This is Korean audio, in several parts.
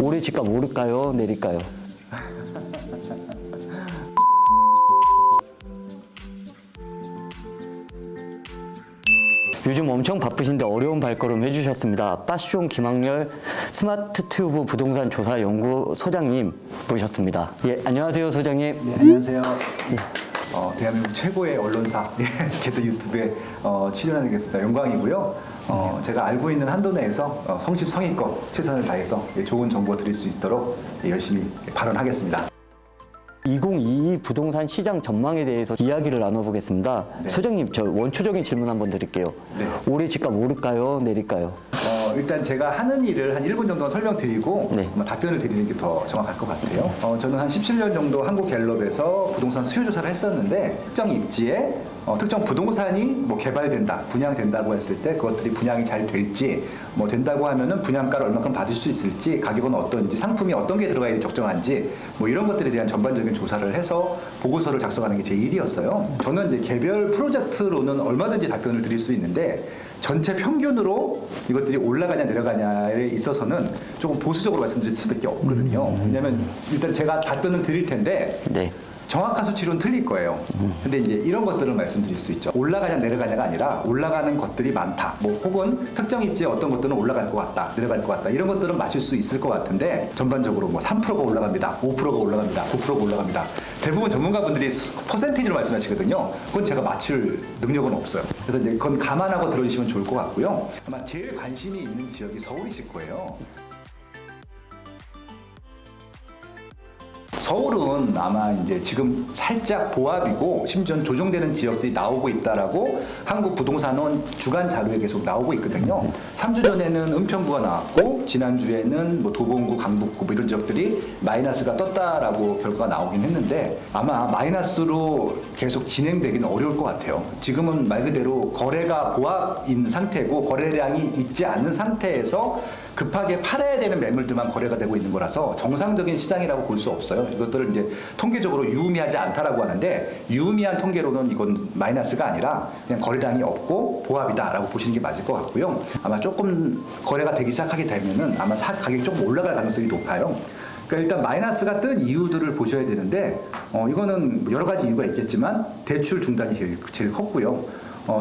올해 집값 오를까요? 내릴까요? 요즘 엄청 바쁘신데 어려운 발걸음 해주셨습니다. 빠숑 김학렬 스마트튜브 부동산 조사 연구 소장님 모셨습니다. 예, 안녕하세요, 소장님. 네, 안녕하세요. 대한민국 최고의 언론사 게드 유튜브에 출연하게 됐습니다. 영광이고요. 제가 알고 있는 한도 내에서 성심성의껏 최선을 다해서 좋은 정보 드릴 수 있도록 열심히 발언하겠습니다. 2022 부동산 시장 전망에 대해서 이야기를 나눠보겠습니다. 네. 소장님, 저 원초적인 질문 한번 드릴게요. 네. 올해 집값 오를까요? 내릴까요? 일단 제가 하는 일을 한 1분 정도 설명드리고 네. 답변을 드리는 게 더 정확할 것 같아요. 저는 한 17년 정도 한국갤럽에서 부동산 수요 조사를 했었는데 특정 입지에 특정 부동산이 뭐 개발된다, 분양된다고 했을 때 그것들이 분양이 잘 될지 뭐 된다고 하면은 분양가를 얼마큼 받을 수 있을지 가격은 어떤지 상품이 어떤 게 들어가야 적정한지 뭐 이런 것들에 대한 전반적인 조사를 해서 보고서를 작성하는 게 제 일이었어요. 저는 이제 개별 프로젝트로는 얼마든지 답변을 드릴 수 있는데 전체 평균으로 이것들이 올라가냐 내려가냐에 있어서는 조금 보수적으로 말씀드릴 수밖에 없거든요. 왜냐하면 일단 제가 답변을 드릴 텐데 네. 정확한 수치로는 틀릴 거예요. 근데 이제 이런 것들을 말씀드릴 수 있죠. 올라가냐 내려가냐가 아니라 올라가는 것들이 많다. 뭐 혹은 특정 입지에 어떤 것들은 올라갈 것 같다, 내려갈 것 같다. 이런 것들은 맞출 수 있을 것 같은데 전반적으로 뭐 3%가 올라갑니다, 5%가 올라갑니다, 9%가 올라갑니다. 대부분 전문가분들이 퍼센테이지로 말씀하시거든요. 그건 제가 맞출 능력은 없어요. 그래서 이제 그건 감안하고 들어주시면 좋을 것 같고요. 아마 제일 관심이 있는 지역이 서울이실 거예요. 서울은 아마 이제 지금 살짝 보합이고 심지어는 조정되는 지역들이 나오고 있다라고 한국부동산원 주간 자료에 계속 나오고 있거든요. 3주 전에는 은평구가 나왔고 지난주에는 뭐 도봉구, 강북구 뭐 이런 지역들이 마이너스가 떴다라고 결과가 나오긴 했는데 아마 마이너스로 계속 진행되기는 어려울 것 같아요. 지금은 말 그대로 거래가 보합인 상태고 거래량이 있지 않은 상태에서 급하게 팔아야 되는 매물들만 거래가 되고 있는 거라서 정상적인 시장이라고 볼 수 없어요. 이것들을 이제 통계적으로 유의미하지 않다라고 하는데 유의미한 통계로는 이건 마이너스가 아니라 그냥 거래량이 없고 보합이다라고 보시는 게 맞을 것 같고요. 아마 조금 거래가 되기 시작하게 되면은 아마 가격이 조금 올라갈 가능성이 높아요. 그러니까 일단 마이너스가 뜬 이유들을 보셔야 되는데 이거는 여러 가지 이유가 있겠지만 대출 중단이 제일 컸고요.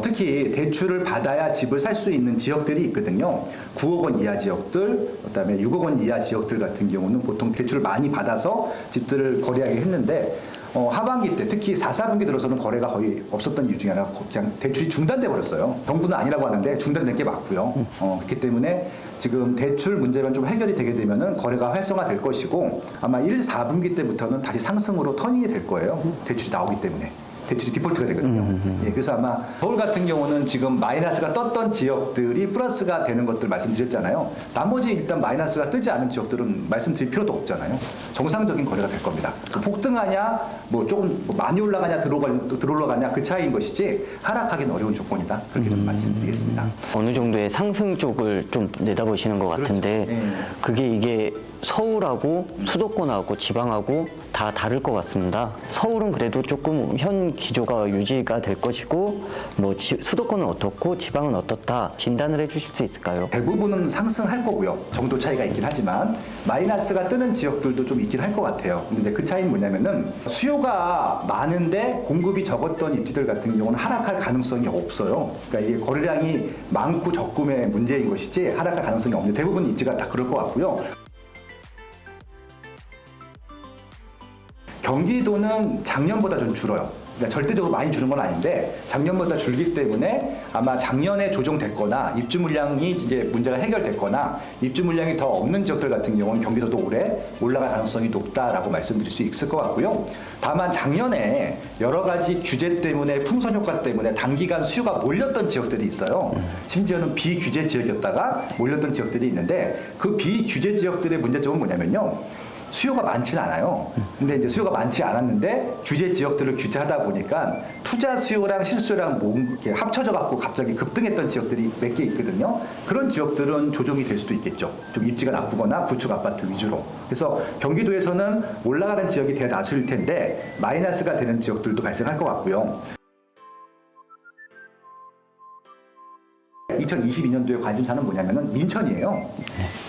특히 대출을 받아야 집을 살 수 있는 지역들이 있거든요. 9억 원 이하 지역들, 그다음에 6억 원 이하 지역들 같은 경우는 보통 대출을 많이 받아서 집들을 거래하게 했는데 하반기 때 특히 4, 4분기 들어서는 거래가 거의 없었던 이유 중에 하나가 그냥 대출이 중단돼 버렸어요. 정부는 아니라고 하는데 중단된 게 맞고요. 그렇기 때문에 지금 대출 문제만 좀 해결이 되게 되면은 거래가 활성화될 것이고 아마 1, 4분기 때부터는 다시 상승으로 터닝이 될 거예요. 대출이 나오기 때문에. 대출이 디폴트가 되거든요. 예, 그래서 아마 서울 같은 경우는 지금 마이너스가 떴던 지역들이 플러스가 되는 것들 말씀드렸잖아요. 나머지 일단 마이너스가 뜨지 않은 지역들은 말씀드릴 필요도 없잖아요. 정상적인 거래가 될 겁니다. 폭등하냐, 뭐 조금 많이 올라가냐, 들어올라가냐 그 차이인 것이지 하락하기는 어려운 조건이다. 그렇게 좀 말씀드리겠습니다. 어느 정도의 상승 쪽을 좀 내다보시는 것 같은데 그렇죠. 네. 그게 이게 서울하고 수도권하고 지방하고 다 다를 것 같습니다. 서울은 그래도 조금 현 기조가 유지가 될 것이고 뭐 수도권은 어떻고 지방은 어떻다 진단을 해주실 수 있을까요? 대부분은 상승할 거고요. 정도 차이가 있긴 하지만 마이너스가 뜨는 지역들도 좀 있긴 할 것 같아요. 근데 그 차이는 뭐냐면은 수요가 많은데 공급이 적었던 입지들 같은 경우는 하락할 가능성이 없어요. 그러니까 이게 거래량이 많고 적음의 문제인 것이지 하락할 가능성이 없는데 대부분 입지가 다 그럴 것 같고요. 경기도는 작년보다 좀 줄어요. 그러니까 절대적으로 많이 주는 건 아닌데 작년보다 줄기 때문에 아마 작년에 조정됐거나 입주 물량이 이제 문제가 해결됐거나 입주 물량이 더 없는 지역들 같은 경우는 경기도도 올해 올라갈 가능성이 높다라고 말씀드릴 수 있을 것 같고요. 다만 작년에 여러 가지 규제 때문에 풍선 효과 때문에 단기간 수요가 몰렸던 지역들이 있어요. 심지어는 비규제 지역이었다가 몰렸던 지역들이 있는데 그 비규제 지역들의 문제점은 뭐냐면요. 수요가 많지는 않아요. 근데 이제 수요가 많지 않았는데 규제 지역들을 규제하다 보니까 투자 수요랑 실수요랑 이렇게 합쳐져 갖고 갑자기 급등했던 지역들이 몇 개 있거든요. 그런 지역들은 조정이 될 수도 있겠죠. 좀 입지가 나쁘거나 구축 아파트 위주로. 그래서 경기도에서는 올라가는 지역이 대다수일 텐데 마이너스가 되는 지역들도 발생할 것 같고요. 2022년도에 관심사는 뭐냐면은 인천이에요.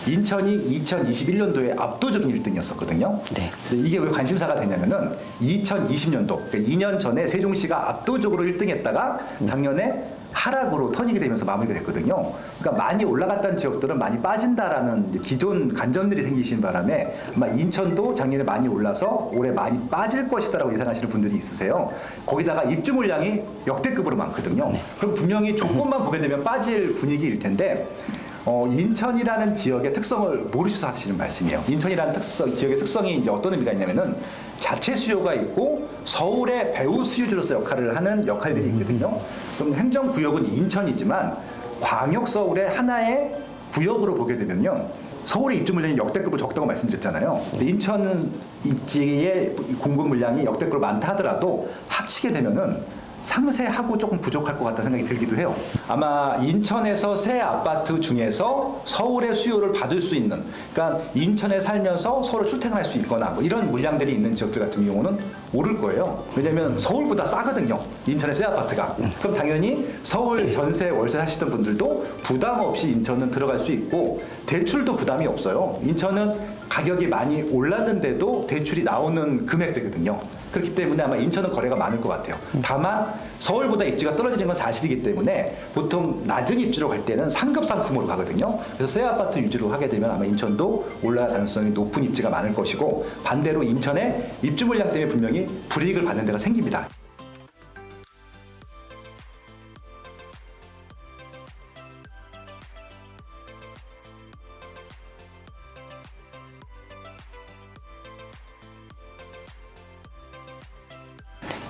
인천이 2021년도에 압도적인 1등이었었거든요. 네. 근데 이게 왜 관심사가 되냐면은 2020년도, 그러니까 2년 전에 세종시가 압도적으로 1등했다가 작년에 하락으로 터지게 되면서 마무리가 됐거든요. 그러니까 많이 올라갔던 지역들은 많이 빠진다라는 이제 기존 관점들이 생기신 바람에 아마 인천도 작년에 많이 올라서 올해 많이 빠질 것이다라고 예상하시는 분들이 있으세요. 거기다가 입주 물량이 역대급으로 많거든요. 그럼 분명히 조금만 보게 되면 빠질 분위기일 텐데 인천이라는 지역의 특성을 모르셔서 하시는 말씀이에요. 인천이라는 지역의 특성이 이제 어떤 의미가 있냐면은 자체 수요가 있고 서울의 배후 수요지로서 역할을 하는 역할들이 있거든요. 그럼 행정구역은 인천이지만 광역 서울의 하나의 구역으로 보게 되면요. 서울의 입주 물량이 역대급으로 적다고 말씀드렸잖아요. 인천 입지의 공급 물량이 역대급으로 많다 하더라도 합치게 되면은 상세하고 조금 부족할 것 같다는 생각이 들기도 해요. 아마 인천에서 새 아파트 중에서 서울의 수요를 받을 수 있는, 그러니까 인천에 살면서 서울 출퇴근할 수 있거나 뭐 이런 물량들이 있는 지역들 같은 경우는 오를 거예요. 왜냐하면 서울보다 싸거든요. 인천의 새 아파트가. 그럼 당연히 서울 전세 월세 하시던 분들도 부담 없이 인천은 들어갈 수 있고 대출도 부담이 없어요. 인천은 가격이 많이 올랐는데도 대출이 나오는 금액대거든요. 그렇기 때문에 아마 인천은 거래가 많을 것 같아요. 다만 서울보다 입지가 떨어지는 건 사실이기 때문에 보통 낮은 입지로 갈 때는 상급 상품으로 가거든요. 그래서 새 아파트 위주로 하게 되면 아마 인천도 올라갈 가능성이 높은 입지가 많을 것이고 반대로 인천의 입주 물량 때문에 분명히 불이익을 받는 데가 생깁니다.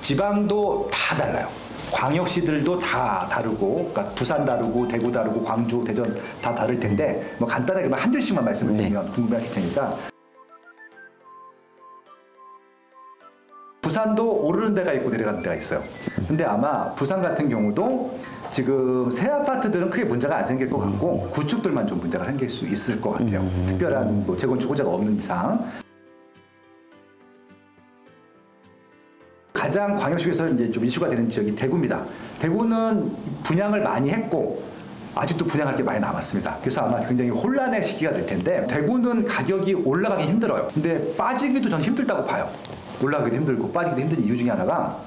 지방도 다 달라요. 광역시들도 다 다르고, 그러니까 부산 다르고, 대구 다르고, 광주, 대전 다 다를 텐데, 뭐 간단하게 한 줄씩만 말씀을 드리면 궁금하실 테니까. 부산도 오르는 데가 있고 내려가는 데가 있어요. 근데 아마 부산 같은 경우도 지금 새 아파트들은 크게 문제가 안 생길 것 같고, 구축들만 좀 문제가 생길 수 있을 것 같아요. 특별한 뭐 재건축 호재가 없는 이상. 가장 광역시에서 이제 좀 이슈가 되는 지역이 대구입니다. 대구는 분양을 많이 했고 아직도 분양할 게 많이 남았습니다. 그래서 아마 굉장히 혼란의 시기가 될 텐데 대구는 가격이 올라가기 힘들어요. 근데 빠지기도 저는 힘들다고 봐요. 올라가기도 힘들고 빠지기도 힘든 이유 중에 하나가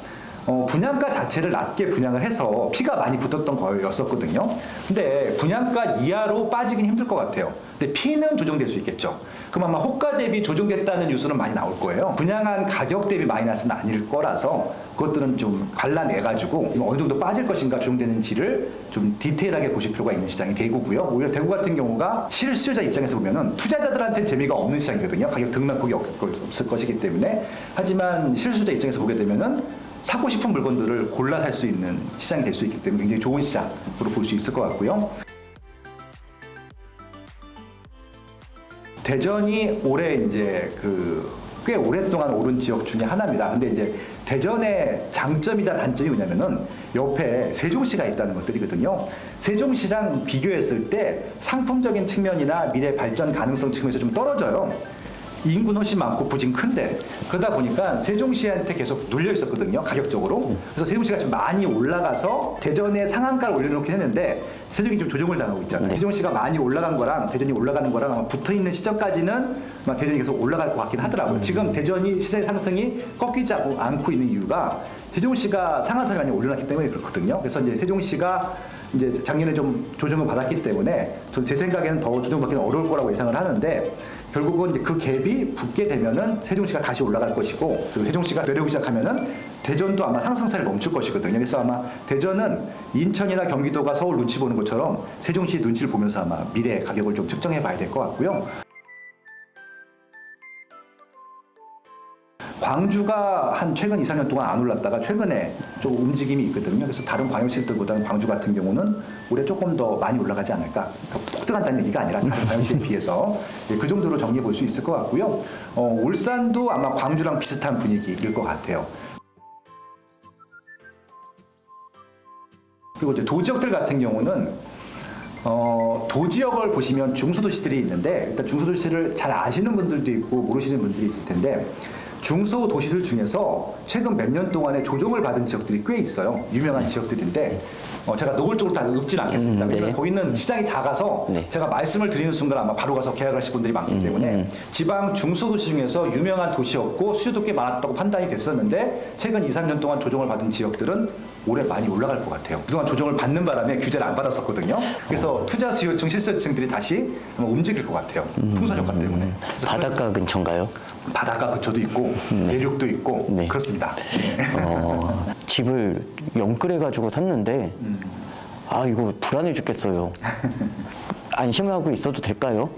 분양가 자체를 낮게 분양을 해서 피가 많이 붙었던 거였었거든요. 근데 분양가 이하로 빠지긴 힘들 것 같아요. 근데 피는 조정될 수 있겠죠. 그럼 아마 호가 대비 조정됐다는 뉴스는 많이 나올 거예요. 분양한 가격 대비 마이너스는 아닐 거라서 그것들은 좀 갈라내가지고 어느 정도 빠질 것인가 조정되는지를 좀 디테일하게 보실 필요가 있는 시장이 대구고요. 오히려 대구 같은 경우가 실수요자 입장에서 보면은 투자자들한테 재미가 없는 시장이거든요. 가격 등락폭이 없을 것이기 때문에. 하지만 실수요자 입장에서 보게 되면은 사고 싶은 물건들을 골라 살 수 있는 시장이 될 수 있기 때문에 굉장히 좋은 시장으로 볼 수 있을 것 같고요. 대전이 올해 이제 꽤 오랫동안 오른 지역 중에 하나입니다. 근데 이제 대전의 장점이자 단점이 뭐냐면은 옆에 세종시가 있다는 것들이거든요. 세종시랑 비교했을 때 상품적인 측면이나 미래 발전 가능성 측면에서 좀 떨어져요. 인구는 훨씬 많고 부진 큰데 그러다 보니까 세종시한테 계속 눌려 있었거든요. 가격적으로. 그래서 세종시가 좀 많이 올라가서 대전의 상한가를 올려놓긴 했는데 세종이 좀 조정을 당하고 있잖아요. 세종시가 많이 올라간 거랑 대전이 올라가는 거랑 아마 붙어있는 시점까지는 아마 대전이 계속 올라갈 것 같긴 하더라고요. 지금 대전이 시세 상승이 꺾이지 않고 있는 이유가 세종시가 상한선이 많이 올려놨기 때문에 그렇거든요. 그래서 이제 세종시가 이제 작년에 좀 조정을 받았기 때문에 제 생각에는 더 조정받기는 어려울 거라고 예상을 하는데 결국은 이제 그 갭이 붙게 되면은 세종시가 다시 올라갈 것이고 그 세종시가 내려오기 시작하면은 대전도 아마 상승세를 멈출 것이거든요. 그래서 아마 대전은 인천이나 경기도가 서울 눈치 보는 것처럼 세종시 눈치를 보면서 아마 미래 가격을 좀 측정해 봐야 될 것 같고요. 광주가 한 최근 2, 3년 동안 안 올랐다가 최근에 좀 움직임이 있거든요. 그래서 다른 광역시들보다는 광주 같은 경우는 올해 조금 더 많이 올라가지 않을까. 폭등한다는 얘기가 아니라 다른 광역시에 비해서 그 정도로 정리해 볼 수 있을 것 같고요. 울산도 아마 광주랑 비슷한 분위기일 것 같아요. 그리고 이제 도지역들 같은 경우는 도지역을 보시면 중소도시들이 있는데 일단 중소도시를 잘 아시는 분들도 있고 모르시는 분들이 있을 텐데 중소 도시들 중에서 최근 몇 년 동안에 조정을 받은 지역들이 꽤 있어요. 유명한 지역들인데 제가 노골적으로 다 읊진 않겠습니다. 네. 왜냐면 거기는 시장이 작아서 네. 제가 말씀을 드리는 순간 아마 바로 가서 계약하실 분들이 많기 때문에 지방 중소도시 중에서 유명한 도시였고 수요도 꽤 많았다고 판단이 됐었는데 최근 2, 3년 동안 조정을 받은 지역들은 올해 많이 올라갈 것 같아요. 그동안 조정을 받는 바람에 규제를 안 받았었거든요. 그래서 투자 수요층, 실수요층들이 다시 아마 움직일 것 같아요. 풍선 효과 때문에. 그래서 바닷가 근처인가요? 바닷가 근처도 있고 내륙도 있고 네. 그렇습니다. 집을 영끌해가지고 샀는데 아 이거 불안해 죽겠어요. 안심하고 있어도 될까요?